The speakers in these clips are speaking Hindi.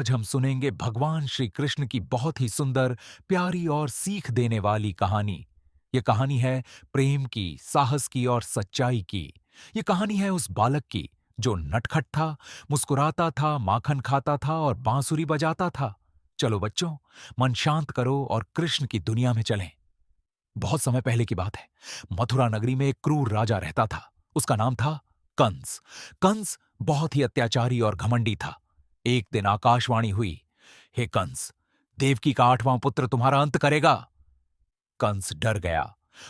आज हम सुनेंगे भगवान श्री कृष्ण की बहुत ही सुंदर, प्यारी और सीख देने वाली कहानी। ये कहानी है प्रेम की, साहस की और सच्चाई की। ये कहानी है उस बालक की जो नटखट था, मुस्कुराता था, माखन खाता था और बांसुरी बजाता था। चलो बच्चों, मन शांत करो और कृष्ण की दुनिया में चलें। बहुत समय पहले की बात है। मथुरा नगरी में एक क्रूर राजा रहता था। उसका नाम था कंस। कंस बहुत ही अत्याचारी और घमंडी था। एक दिन आकाशवाणी हुई, हे कंस, देवकी का 8वां पुत्र तुम्हारा अंत करेगा। कंस डर गया।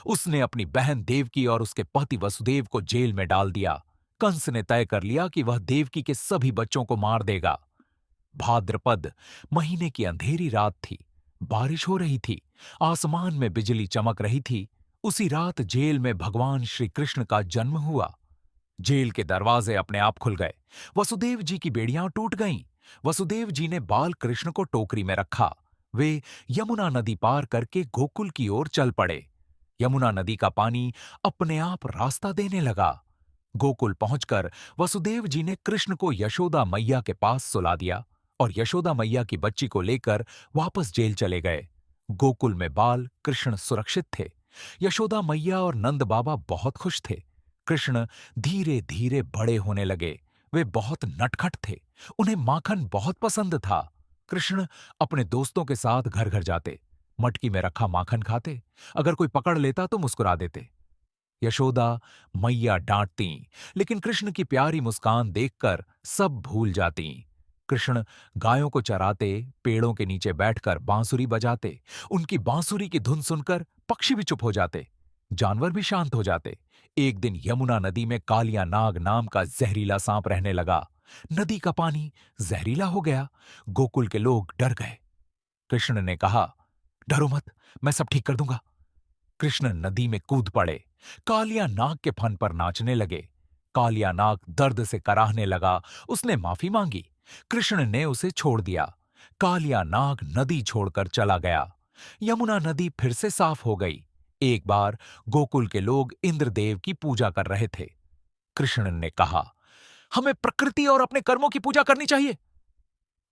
उसने अपनी बहन देवकी और उसके पति वसुदेव को जेल में डाल दिया। कंस ने तय कर लिया कि वह देवकी के सभी बच्चों को मार देगा। भाद्रपद महीने की अंधेरी रात थी। बारिश हो रही थी। आसमान में बिजली चमक रही थी। उसी रात जेल में भगवान श्री कृष्ण का जन्म हुआ। जेल के दरवाजे अपने आप खुल गए। वसुदेव जी की बेड़ियां टूट गईं। वसुदेव जी ने बाल कृष्ण को टोकरी में रखा। वे यमुना नदी पार करके गोकुल की ओर चल पड़े। यमुना नदी का पानी अपने आप रास्ता देने लगा। गोकुल पहुंचकर वसुदेव जी ने कृष्ण को यशोदा मैया के पास सुला दिया और यशोदा मैया की बच्ची को लेकर वापस जेल चले गए। गोकुल में बाल कृष्ण सुरक्षित थे। यशोदा मैया और नंद बाबा बहुत खुश थे। कृष्ण धीरे धीरे बड़े होने लगे। वे बहुत नटखट थे। उन्हें माखन बहुत पसंद था। कृष्ण अपने दोस्तों के साथ घर घर जाते, मटकी में रखा माखन खाते। अगर कोई पकड़ लेता तो मुस्कुरा देते। यशोदा मैया डांटती, लेकिन कृष्ण की प्यारी मुस्कान देखकर सब भूल जाती। कृष्ण गायों को चराते, पेड़ों के नीचे बैठकर बांसुरी बजाते। उनकी बांसुरी की धुन सुनकर पक्षी भी चुप हो जाते, जानवर भी शांत हो जाते। एक दिन यमुना नदी में कालिया नाग नाम का जहरीला सांप रहने लगा। नदी का पानी जहरीला हो गया। गोकुल के लोग डर गए। कृष्ण ने कहा, डरो मत, मैं सब ठीक कर दूंगा। कृष्ण नदी में कूद पड़े। कालिया नाग के फन पर नाचने लगे। कालिया नाग दर्द से कराहने लगा। उसने माफी मांगी। कृष्ण ने उसे छोड़ दिया। कालिया नाग नदी छोड़कर चला गया। यमुना नदी फिर से साफ हो गई। एक बार गोकुल के लोग इंद्रदेव की पूजा कर रहे थे। कृष्ण ने कहा, हमें प्रकृति और अपने कर्मों की पूजा करनी चाहिए।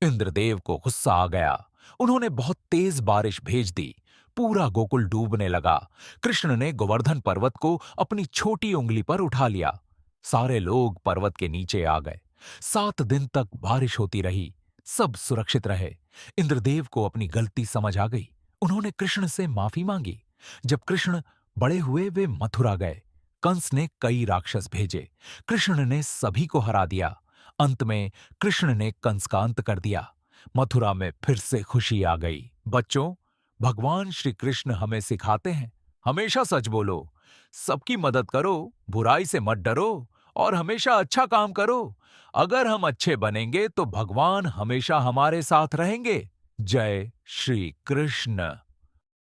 इंद्रदेव को गुस्सा आ गया। उन्होंने बहुत तेज बारिश भेज दी। पूरा गोकुल डूबने लगा। कृष्ण ने गोवर्धन पर्वत को अपनी छोटी उंगली पर उठा लिया। सारे लोग पर्वत के नीचे आ गए। 7 दिन तक बारिश होती रही। सब सुरक्षित रहे। इंद्रदेव को अपनी गलती समझ आ गई। उन्होंने कृष्ण से माफी मांगी। जब कृष्ण बड़े हुए वे मथुरा गए। कंस ने कई राक्षस भेजे। कृष्ण ने सभी को हरा दिया। अंत में कृष्ण ने कंस का अंत कर दिया। मथुरा में फिर से खुशी आ गई। बच्चों, भगवान श्री कृष्ण हमें सिखाते हैं, हमेशा सच बोलो, सबकी मदद करो, बुराई से मत डरो और हमेशा अच्छा काम करो। अगर हम अच्छे बनेंगे तो भगवान हमेशा हमारे साथ रहेंगे। जय श्री कृष्ण।